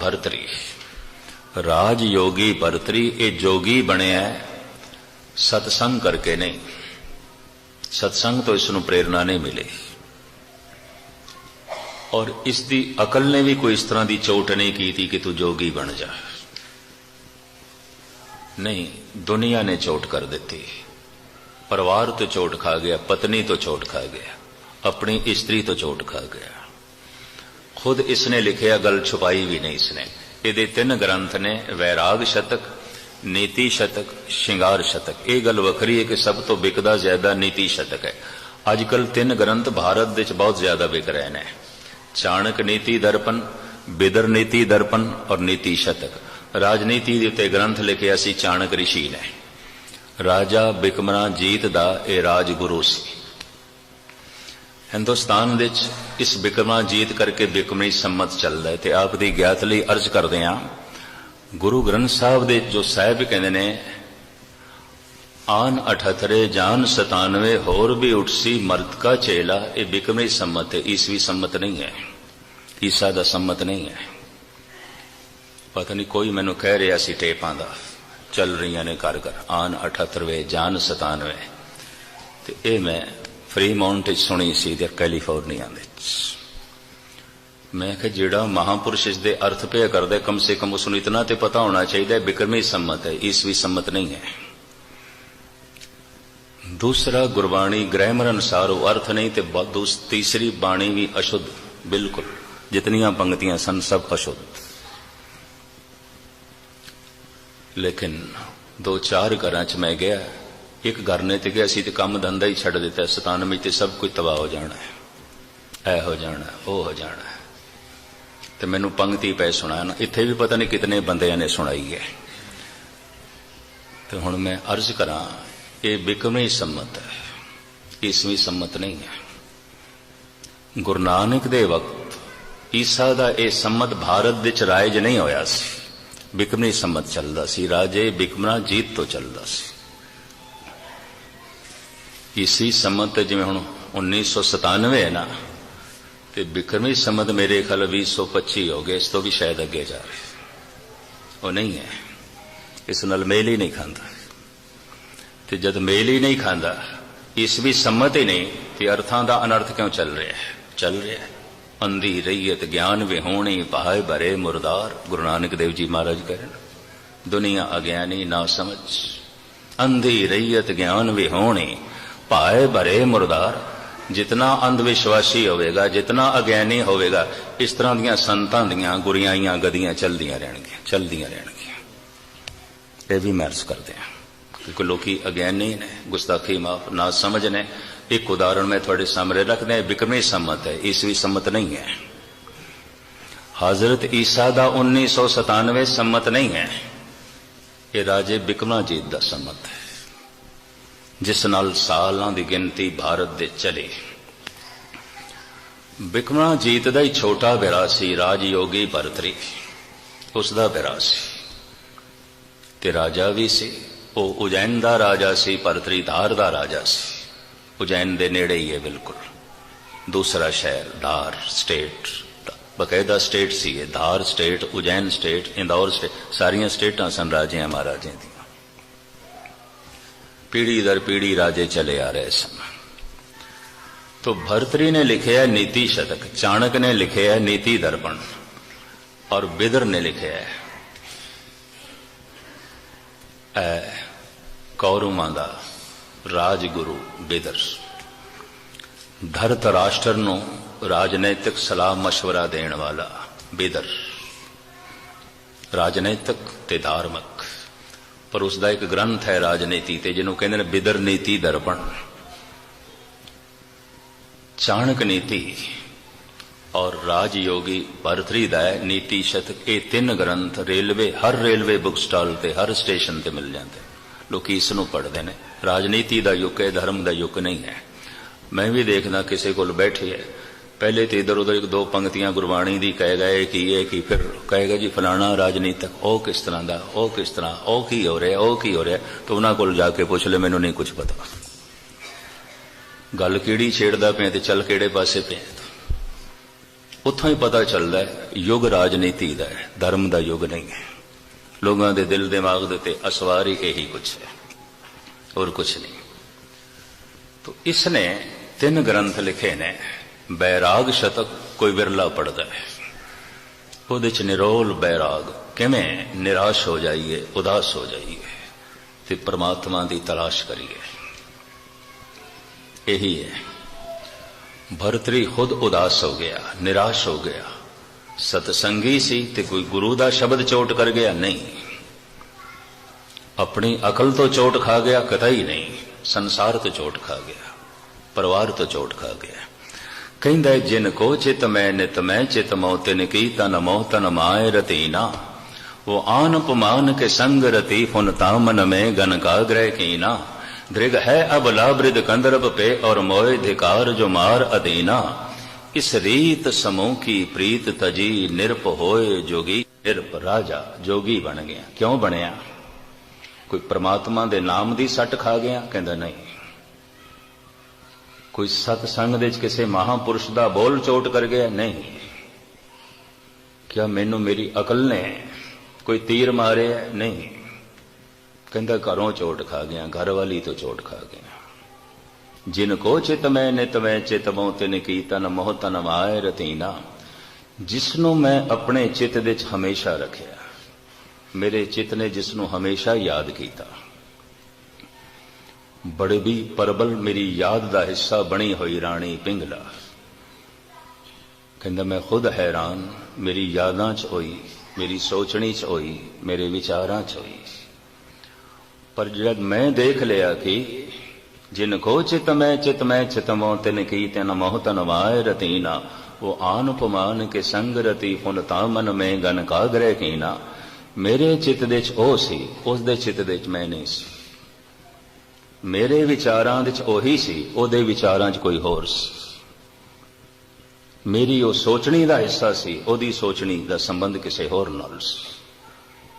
भरतरी, राज योगी भरतरी। ये जोगी बनया सत्संग करके नहीं, सत्संग तो इसनों प्रेरणा नहीं मिली, और इसकी अकल ने भी कोई इस तरह की चोट नहीं की थी कि तू जोगी बन जा। नहीं, दुनिया ने चोट कर दी, परिवार तो चोट खा गया, पत्नी तो चोट खा गया, अपनी स्त्री तो चोट खा गया। खुद इसने लिखिया, गल छुपाई भी नहीं इसने। ये 3 ग्रंथ ने, वैराग शतक, नीति शतक, श्रृंगार शतक। ये गल वखरी है कि सब तो बिकदा ज्यादा नीति शतक है। अजकल 3 ग्रंथ भारत विच बहुत ज्यादा बिक रहे हैं, चाणक नीति दर्पण, बिदर नीति दर्पण और नीति शतक। राजनीति के उत्ते ग्रंथ लिखिया सी चाणक ऋषि ने। राजा बिकमना जीत दा ये राजगुरु सी। हिंदुस्तान विच इस बिकमना जीत करके बिकमनी सम्मत चल रहा है। तो आप दी ज्ञात लई अर्ज करदे हां, गुरु ग्रंथ साहब दे जो साहिब कहंदे ने, आन 78 जान 97 होर भी उठसी मर्द का चेला। ये बिकमनी सम्मत है, ईसवी सम्मत नहीं है, ईसा दा सम्मत नहीं है। पता नहीं कोई मैनू कह रहा सी टेपां दा चल रही ने घर घर, आन 78 जान 97। तो ये मैं फ्री माउंट सुनी सी कैलीफोर्निया। मैं कि जिहड़ा महापुरुष इसके अर्थ पे करदे, कम से कम उसनूं इतना तो पता होना चाहिए बिक्रमी सम्मत है, ईसवी सम्मत नहीं है। दूसरा, गुरबाणी ग्रामर अनुसार वो अर्थ नहीं, तो तीसरी बाणी भी अशुद्ध बिल्कुल, जितनियां पंक्तियां सन सब अशुद्ध। लेकिन 2-4 घर च मैं गया, एक घर ने तो गया सी तो काम धंधा ही छड़ दिता, 97 तो सब कुछ तबाह हो जाना है, ऐ हो जाना है, वो हो जाना है। तो मैनू पंक्ति पै सुना ना, इत्थे भी पता नहीं कितने बंदे ने सुनाई है। तो हुण मैं अर्ज करा, ये बिकमनी सम्मत है, ईसवी सम्मत नहीं है। गुरु नानक दे वक्त ईसा दा ये सम्मत भारत विच राइज नहीं होया सी, बिकमनी सम्मत चलदा सी। राजे बिकमना जीत तो चलदा सी। ईसी सम्मत जिवें हुण 1997 है ना, तो बिक्रमी सम्मत मेरे ख्याल 2025 हो गए, इस तो भी शायद अगे जा रहे। वो नहीं है, इस नाल मेल ही नहीं खाता। तो जब मेल ही नहीं खाता, ईसवी सम्मत ही नहीं, तो अर्थां दा अनर्थ क्यों चल रहा है? चल रहा है। अंधी रईयत ज्ञान विहोणी, पाए भरे मुरदार। गुरु नानक देव जी महाराज कह रहे, दुनिया अज्ञानी ना समझ, अंधी रईयत ज्ञान विहोणी, पाए भरे मुरदार। जितना अंधविश्वासी होवेगा, जितना अज्ञानी होवेगा, इस तरह दियां संतां दियां गुरियाइयां गदियां चलदियां रहणगियां, चलदियां रहणगियां। ये भी मैं अर्ज करते हैं, क्योंकि लोग अज्ञानी ने, गुस्ताखी माफ, ना समझ ने। एक उदाहरण मैं थोड़े सामने रखते हैं, बिक्रमी सम्मत है, ईसवी सम्मत नहीं है। हजरत ईसा दा 1997 सम्मत नहीं है, ये राजे बिकमना जीत दा सम्मत है, जिस नाल सालां दी गिनती भारत दे चले। बिकमना जीत दा ही छोटा बिरा सी राजयोगी भरतरी, उसदा बिरा सी, ते राजा भी सी। वो उज्जैन दा राजा सी, भरतरी धार दा राजा सी। उज्जैन दे नेड़े ही है बिल्कुल, दूसरा शहर धार स्टेट, बकायदा स्टेट सी है, Dhar state, Ujjain state, Indore state, सारियां स्टेटां सन राजियां महाराजियां दी। पीढ़ी दर पीढ़ी राजे चले आ रहे सन। तो भरतरी ने लिखे है नीति शतक, चाणक ने लिखे है नीति दर्पण, और बिदर ने लिखे है कौरवां दा राजगुरु बिदर। धरत राष्ट्र नूं राजनैतिक सलाह मशवरा देण वाला बिदर, राजनैतिक ते धार्मिक। पर उसका एक ग्रंथ है राजनीति ते, जिन्हों कहते हैं बिदर नीति दर्पण। चाणक नीति और राजयोगी भरतरी दा नीति शतक, ये 3 ग्रंथ रेलवे, हर रेलवे बुक स्टॉल ते, हर स्टेशन ते मिल जाते। लोग इसनों पढ़ते हैं। राजनीति का युग है, धर्म का युग नहीं है। मैं भी देखना किसी को बैठे है, पहले तो इधर उधर 1-2 पंक्तियां गुरबाणी दी कह गए कि ये कि, फिर कहेगा जी फलाना राजनीतिक, ओ किस तरह का, ओ किस तरह, ओ की हो रहा, ओ की हो रहा। तो उन्होंने को जाके पूछ ले, मैनू नहीं कुछ पता, गल किहड़ी छेड़दा पे ते चल किहड़े पासे पे। उत्थों ही पता चलता है युग राजनीति का है, धर्म का युग नहीं है। लोगों के दिल दिमाग के उत्ते असवार ही यही कुछ है और कुछ नहीं। तो इसने 3 ग्रंथ लिखे ने। बैराग शतक कोई विरला पढ़ता है, ਉਹਦੇ ਚ निरोल बैराग किवें निराश हो जाइए, उदास हो जाइए ते परमात्मा की तलाश करिए। यही है। भरतरी खुद उदास हो गया, निराश हो गया। सतसंगी सी ते कोई गुरु का शब्द चोट कर गया नहीं, अपनी अकल तो चोट खा गया कतई नहीं, संसार तो चोट खा गया, परिवार तो चोट खा गया। कहंदा जिन को चित मैं नित मैं चित मोह तिन की तन मोह तन माए रतीना, वो आन पमान के संग रति फुन तामन में गन का ग्रह कीना। दृग है अब लाबृद कंदर्प पे और मोय धिकार जो मार अदीना। इस रीत समूह की प्रीत तजी निरप होए जोगी। निरप राजा जोगी बन गया। क्यों बनया? कोई परमात्मा दे नाम दी सट खा गया? कहंदा नहीं। कोई सतसंग दे किसी महापुरुष का बोल चोट कर गया? नहीं। क्या मैनू मेरी अकल ने कोई तीर मारे? नहीं। कहंदा घरों चोट खा गया, घर वाली तो चोट खा गया। जिनको चित मैं नित मैं चित मोह तिन की तन मोह तन माए रतीना। जिसनों मैं अपने चित दे हमेशा रखिया, मेरे चित ने जिसनों हमेशा याद किया। बड़े भी परबल मेरी याद का हिस्सा बनी हुई राणी पिंगला। कहंदा मैं खुद हैरान, मेरी यादां च होई, मेरी सोचनी च होई, मेरे विचारां च होई। पर जब मैं देख लिया कि जिनको चित मैं चित मोह तिन की तिन मोह तन माए रतीना। वो आन उपमान के संग रति फुन तामन में गन का ग्रह कीना। मेरे चित दे च ओ सी, उस दे चित दे च मैं नहीं सी। मेरे विचारां दे च ओही सी, ओदे विचारां च कोई होर सी। मेरी वो सोचनी का हिस्सा सी, ओदी सोचनी का संबंध किसी होर नाल सी।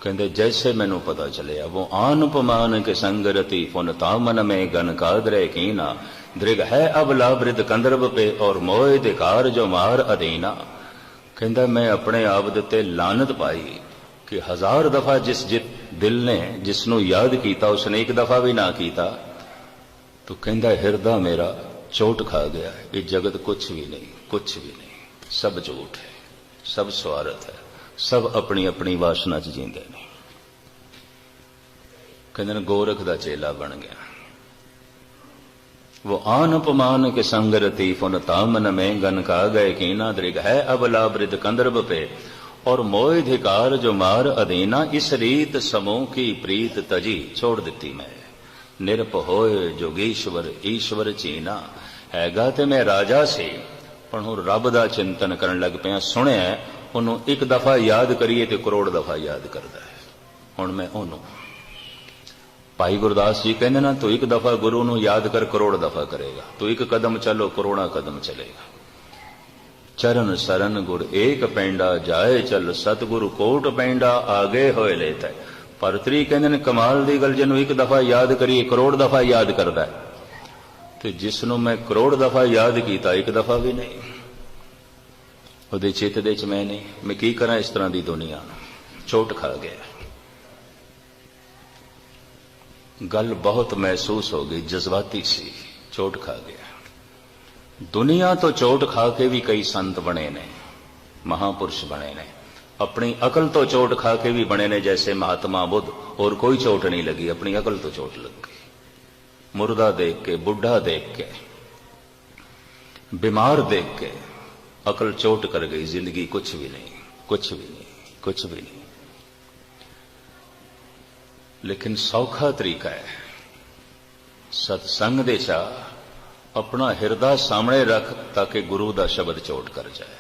कहंदे जैसे मैनू पता चलिया वो आन उपमान के संग रति फुन तामन में गन का ग्रह कीना। दृग है अब लाबृद कंदर्प पे और मोह धिकार जो मार अधीना। कहंदा मैं अपने आप दे ते लानत पाई कि 1000 दफा जिस दिल ने जिसनों याद किया उसने एक दफा भी ना किया। तो कहंदा हिरदा मेरा चोट खा गया है। ये जगत कुछ भी नहीं, कुछ भी नहीं, सब झूठ है, सब स्वार्थ है, सब अपनी अपनी वासना च जींदे ने। कहंदे गोरख दा चेला बन गया। वो आन अपमान के संग रति फुन तामन में गन का गए कीना। दृग है अब लाबृद कंदर्प पे और मोह धिकार जो मार अधीना। इस रीत समूह की प्रीत तजी छोड़ दी मैं। निरप होए जोगीश्वर ईश्वर चीना। हैगा ते मैं राजा से पर हुण रब दा चिंतन करन लग पिया। सुनिया उन्हों एक दफा याद करिए तो करोड़ दफा याद करता है। हुण मैं उन्हों भाई गुरदास जी कहते ना, तू एक दफा गुरु नूं याद कर करोड़ दफा करेगा। तू एक कदम चलो करोड़ा कदम चलेगा। चरण सरन गुर एक पेंडा जाए चल सतगुरु कोट पेंडा आगे होए लेता है। भरतरी कहते हैं कमाल की गल, जिन्हों एक दफा याद करिए करोड़ दफा याद करता है। तो जिसनों मैं करोड़ दफा याद किया एक दफा भी नहीं, वो चित दे च मैं नहीं। मैं की करा इस तरह की दुनिया चोट खा गया। गल बहुत महसूस हो गई, जज्बाती सी, चोट खा गया। दुनिया तो चोट खा के भी कई संत बने ने, महापुरुष बने ने। अपनी अकल तो चोट खा के भी बने ने, जैसे महात्मा बुद्ध। और कोई चोट नहीं लगी, अपनी अकल तो चोट लग गई। मुर्दा देख के, बुढ़ा देख के, बीमार देख के अकल चोट कर गई। जिंदगी कुछ भी नहीं, कुछ भी नहीं, कुछ भी नहीं। लेकिन सौखा तरीका है सत्संग दे चा अपना हिरदा सामने रख ताकि गुरु का शब्द चोट कर जाए।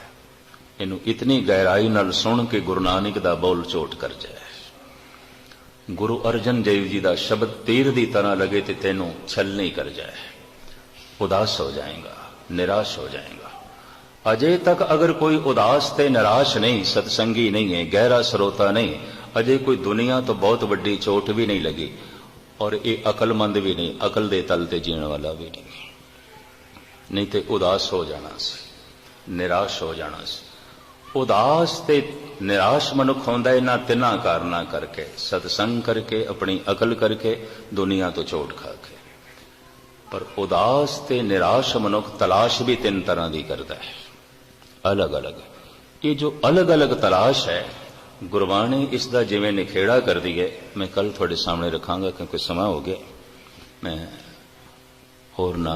इनू इतनी गहराई नाल सुन के गुरु नानक दा बोल चोट कर जाए। गुरु अर्जन देव जी का शब्द तीर की तरह लगे तो तेनों छल नहीं कर जाए। उदास हो जाएगा, निराश हो जाएगा। अजय तक अगर कोई उदास ते निराश नहीं, सत्संगी नहीं है, गहरा श्रोता नहीं, अजय कोई दुनिया तो बहुत बड़ी चोट भी नहीं लगी। और ये अकलमंद भी नहीं, अकल दे तल ते जीने वाला भी नहीं। नहीं तो उदास हो जाना सी, निराश हो जाना सी। उदास ते निराश मनुख होंदा इन्हां तिन्हां कारणां करके, सत्संग करके, अपनी अकल करके, दुनिया तो चोट खा के। पर उदास ते निराश मनुख तलाश भी तीन तरह की करता है, अलग अलग। ये जो अलग अलग तलाश है, गुरबाणी इसका जिवें निखेड़ा कर दी है, मैं कल थोड़े सामने रखांगा क्योंकि समा हो गया। मैं होर ना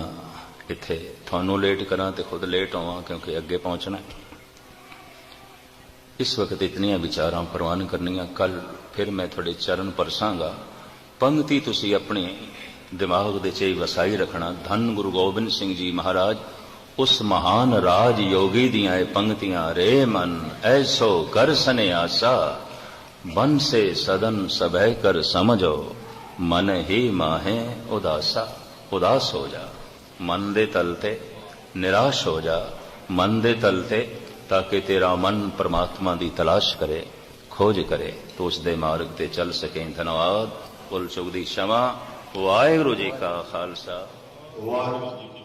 इत्थे थानू लेट करा तो खुद लेट होवां क्योंकि अगे पहुंचना है। इस वक्त इतनियां विचारां प्रवान करनियां, कल फिर मैं थोड़े चरण परसांगा। पंक्ति तुसी अपने दिमाग दे च वसाई रखना। धन गुरु गोबिंद सिंह जी महाराज उस महान राज योगी दियां ये पंक्तियां, रे मन ऐसो कर सने आसा, बन से सदन सबह कर समझो, मन ही माहे उदासा। उदास हो जा, मन दे तलते निराश हो जा, मन दे तलते, ताकि तेरा मन परमात्मा की तलाश करे, खोज करे, तो उसके मार्ग ते चल सके। धन्यवाद। कुल चुग दी क्षमा। वाहिगुरू जी का खालसा, वाहिगुरू जी की